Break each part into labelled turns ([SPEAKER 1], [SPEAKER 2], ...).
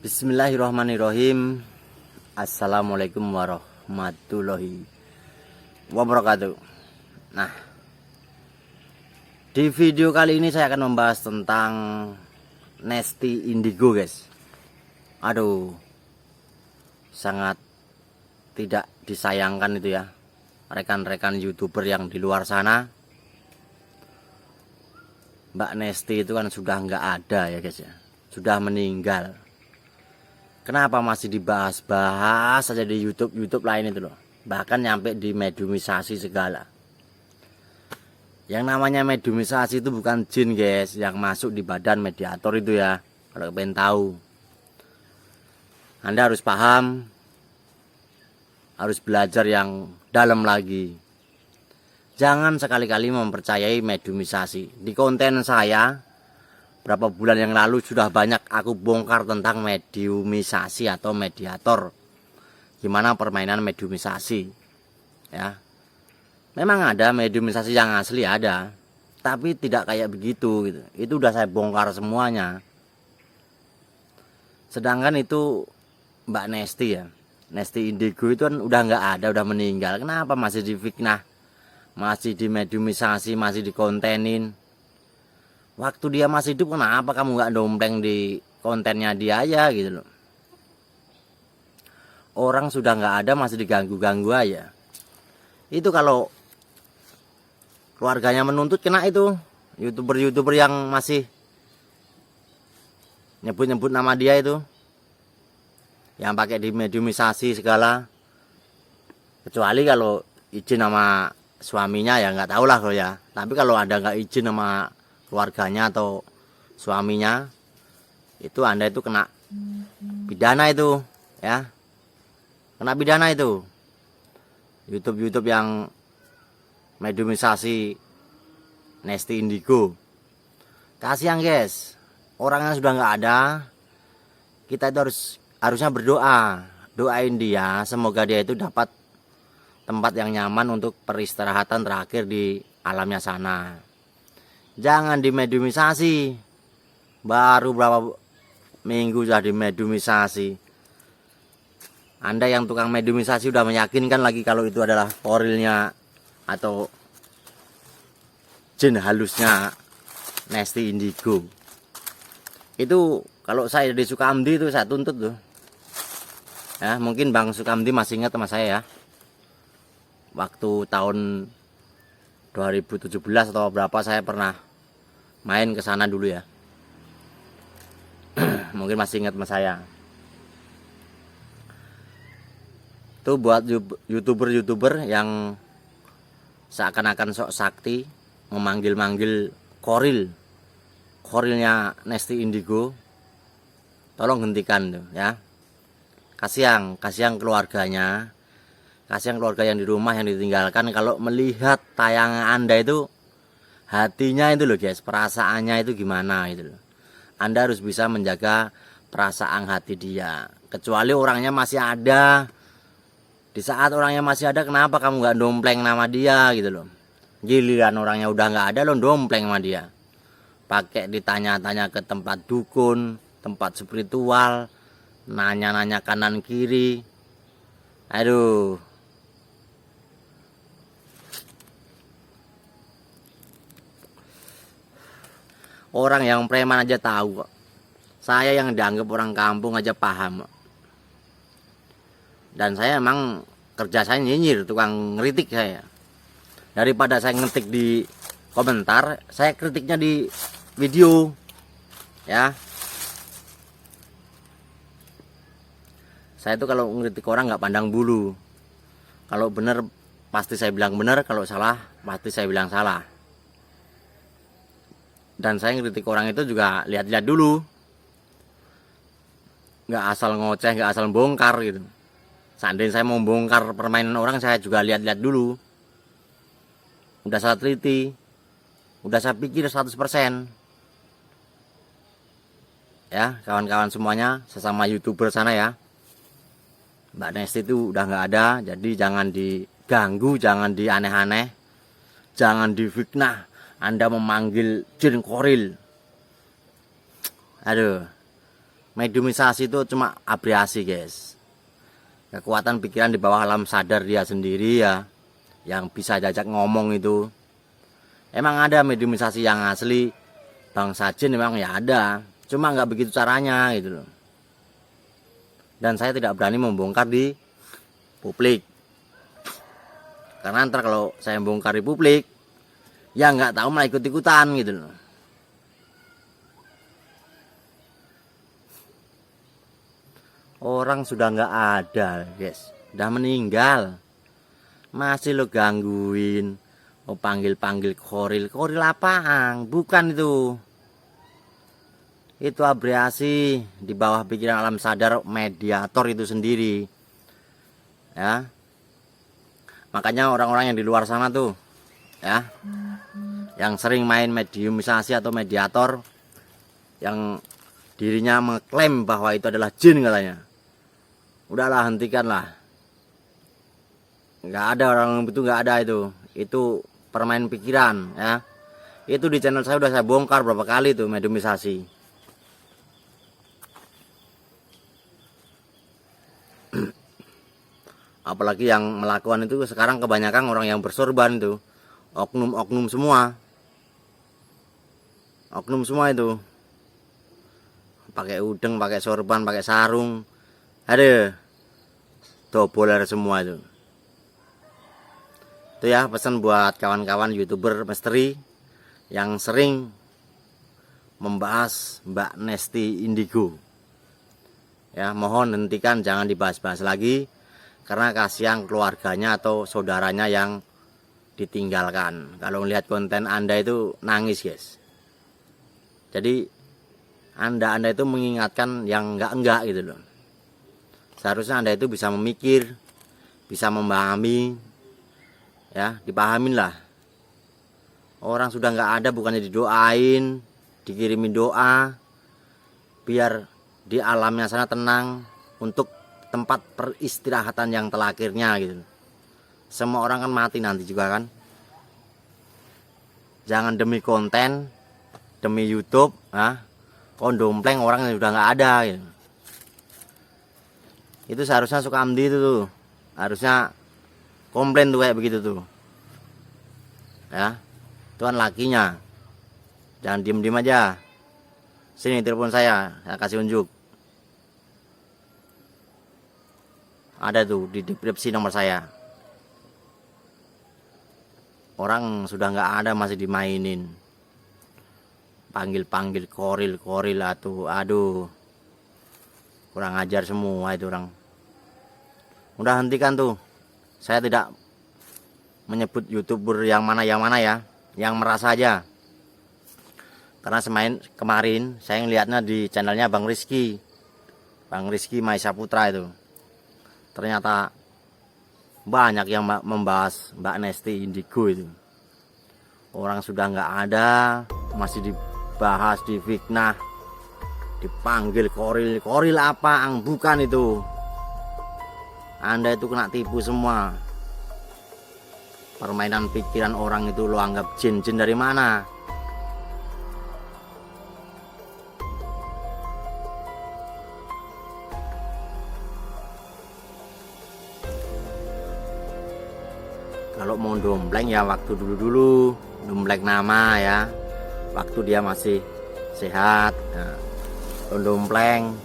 [SPEAKER 1] Bismillahirrahmanirrahim. Assalamualaikum warahmatullahi wabarakatuh. Nah, di video kali ini saya akan membahas tentang Nesty Indigo, guys. Aduh, sangat tidak disayangkan itu ya, rekan-rekan YouTuber yang di luar sana. Mbak Nesty itu kan sudah nggak ada ya guys ya, sudah meninggal. Kenapa masih dibahas-bahas saja di YouTube lain itu loh, bahkan nyampe di mediumisasi segala. Yang namanya mediumisasi itu bukan jin guys yang masuk di badan mediator itu ya, kalau pengen tahu. Anda harus paham, harus belajar yang dalam lagi. Jangan sekali-kali mempercayai mediumisasi. Di konten saya berapa bulan yang lalu sudah banyak aku bongkar tentang mediumisasi atau mediator. Gimana permainan mediumisasi ya. Memang ada mediumisasi yang asli, ada, tapi tidak kayak begitu gitu. Itu udah saya bongkar semuanya. Sedangkan itu Mbak Nesty ya, Nesty Indigo itu kan udah nggak ada, udah meninggal. Kenapa masih difitnah, masih dimediumisasi, masih dikontenin? Waktu dia masih hidup kenapa kamu nggak dompleng di kontennya dia aja gitu loh. Orang sudah nggak ada masih diganggu-ganggu aja. Itu kalau keluarganya menuntut kena itu. YouTuber yang masih nyebut-nyebut nama dia itu, yang pakai dimediumisasi segala. Kecuali kalau izin sama suaminya ya nggak tahu lah kalau ya. Tapi kalau ada nggak izin sama keluarganya atau suaminya, itu Anda itu kena pidana itu ya, kena pidana itu. YouTube yang mediumisasi Nesty Indigo, kasihan guys, orangnya sudah nggak ada. Kita itu harusnya berdoa, doain dia semoga dia itu dapat tempat yang nyaman untuk peristirahatan terakhir di alamnya sana. Jangan dimediumisasi. Baru berapa minggu sudah dimediumisasi. Anda yang tukang mediumisasi udah meyakinkan lagi kalau itu adalah korilnya atau jin halusnya Nesty Indigo. Itu kalau saya di Sukamdi itu saya tuntut tuh ya. Mungkin Bang Sukamdi masih ingat sama saya ya, waktu tahun 2017 atau berapa saya pernah main ke sana dulu ya. Mungkin masih ingat sama saya. Itu buat YouTuber yang seakan-akan sok sakti memanggil-manggil korilnya Nesty Indigo. Tolong hentikan tuh ya. Kasihan keluarganya. Kasihan keluarga yang di rumah yang ditinggalkan kalau melihat tayangan Anda itu, hatinya itu loh guys, perasaannya itu gimana itu loh. Anda harus bisa menjaga perasaan hati dia. Kecuali orangnya masih ada. Di saat orangnya masih ada, kenapa kamu nggak dompleng nama dia gitu loh. Giliran orangnya udah nggak ada, lo dompleng sama dia. Pakai ditanya-tanya ke tempat dukun, tempat spiritual, nanya-nanya kanan kiri. Aduh. Orang yang preman aja tahu kok. Saya yang dianggap orang kampung aja paham kok. Dan saya emang kerja saya nyinyir, tukang ngeritik saya. Daripada saya ngetik di komentar, saya kritiknya di video ya. Saya tuh kalau ngeritik orang nggak pandang bulu. Kalau benar pasti saya bilang benar, kalau salah pasti saya bilang salah. Dan saya ngeritik orang itu juga lihat-lihat dulu, nggak asal ngoceh, nggak asal bongkar gitu. Seandainya saya mau bongkar permainan orang, saya juga lihat-lihat dulu. Udah saya teliti, udah saya pikir 100%. Ya kawan-kawan semuanya, sesama YouTuber sana ya, Mbak Nesty itu udah nggak ada. Jadi jangan diganggu, jangan dianeh-aneh, jangan difitnah. Anda memanggil jin koril. Aduh, mediumisasi itu cuma abrasi guys, kekuatan pikiran di bawah alam sadar dia sendiri ya, yang bisa diajak ngomong itu. Emang ada mediumisasi yang asli bangsa jin, memang ya ada, cuma nggak begitu caranya gitu loh. Dan saya tidak berani membongkar di publik, karena ntar kalau saya bongkar di publik ya nggak tahu malah ikut-ikutan gitu loh. Orang sudah nggak ada guys, udah meninggal, masih lo gangguin, mau panggil-panggil koril. Koril apaan? Bukan itu abrasi di bawah pikiran alam sadar mediator itu sendiri ya. Makanya orang-orang yang di luar sana tuh ya, yang sering main mediumisasi atau mediator, yang dirinya mengklaim bahwa itu adalah jin katanya, udahlah hentikanlah. Nggak ada orang itu, nggak ada itu permain pikiran ya. Itu di channel saya udah saya bongkar berapa kali tuh mediumisasi. Apalagi yang melakukan itu sekarang kebanyakan orang yang bersorban itu, oknum-oknum semua. Oknum semua itu, pakai udeng, pakai sorban, pakai sarung, ada doboler semua itu. Itu ya pesan buat kawan-kawan YouTuber misteri yang sering membahas Mbak Nesti Indigo ya, mohon hentikan, jangan dibahas-bahas lagi, karena kasihan keluarganya atau saudaranya yang ditinggalkan. Kalau melihat konten Anda itu nangis guys. Jadi Anda itu mengingatkan yang enggak gitu loh. Seharusnya Anda itu bisa memikir, bisa memahami ya, dipahamin lah. Orang sudah nggak ada bukannya didoain, dikirimin doa biar di alamnya sana tenang, untuk tempat peristirahatan yang terakhirnya gitu. Semua orang kan mati nanti juga kan. Jangan demi konten, demi YouTube kondompleng orang yang sudah nggak ada gitu. Itu seharusnya Sukamdi itu tuh harusnya komplain tuh kayak begitu tuh ya. Tuhan lakinya, jangan diem-diem aja. Sini telepon saya kasih unjuk. Ada tuh di deskripsi nomor saya. Orang sudah nggak ada masih dimainin, panggil-panggil koril atau aduh, kurang ajar semua itu orang. Udah hentikan tuh. Saya tidak menyebut YouTuber yang mana ya, yang merasa aja. Karena kemarin saya ngeliatnya di channelnya Bang Rizky Maisa Putra itu, ternyata banyak yang membahas Mbak Nesti Indigo itu. Orang sudah nggak ada masih dibahas, difitnah, dipanggil koril apa bukan itu. Anda itu kena tipu semua. Permainan pikiran orang itu lo anggap jin dari mana? Kalau mau dompleng ya waktu dulu dompleng nama ya, waktu dia masih sehat. Nah, lo dompleng,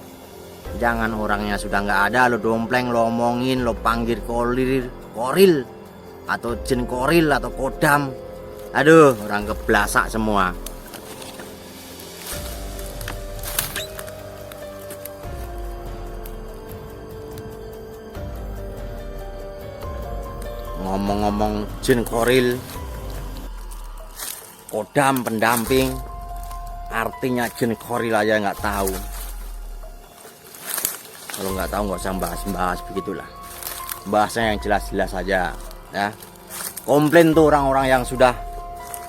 [SPEAKER 1] jangan orangnya sudah nggak ada lo dompleng, lo omongin, lo panggil koril atau jin koril atau kodam. Aduh, orang keblasak semua. Ngomong-ngomong jin koril, kodam, pendamping, artinya jin koril aja nggak tahu. Kalau nggak tahu nggak usah bahas begitulah. Bahasanya yang jelas-jelas saja ya. Komplain tuh orang-orang yang sudah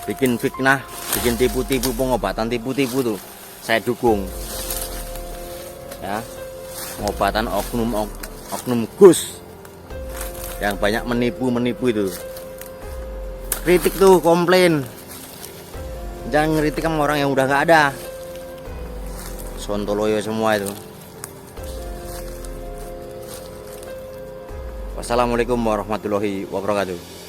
[SPEAKER 1] bikin fitnah, bikin tipu-tipu, pengobatan tipu-tipu tuh saya dukung ya. Pengobatan oknum Gus yang banyak menipu itu. Kritik tuh, komplain, jangan ngeritik sama orang yang udah nggak ada. Sontoloyo semua itu. Wassalamualaikum warahmatullahi wabarakatuh.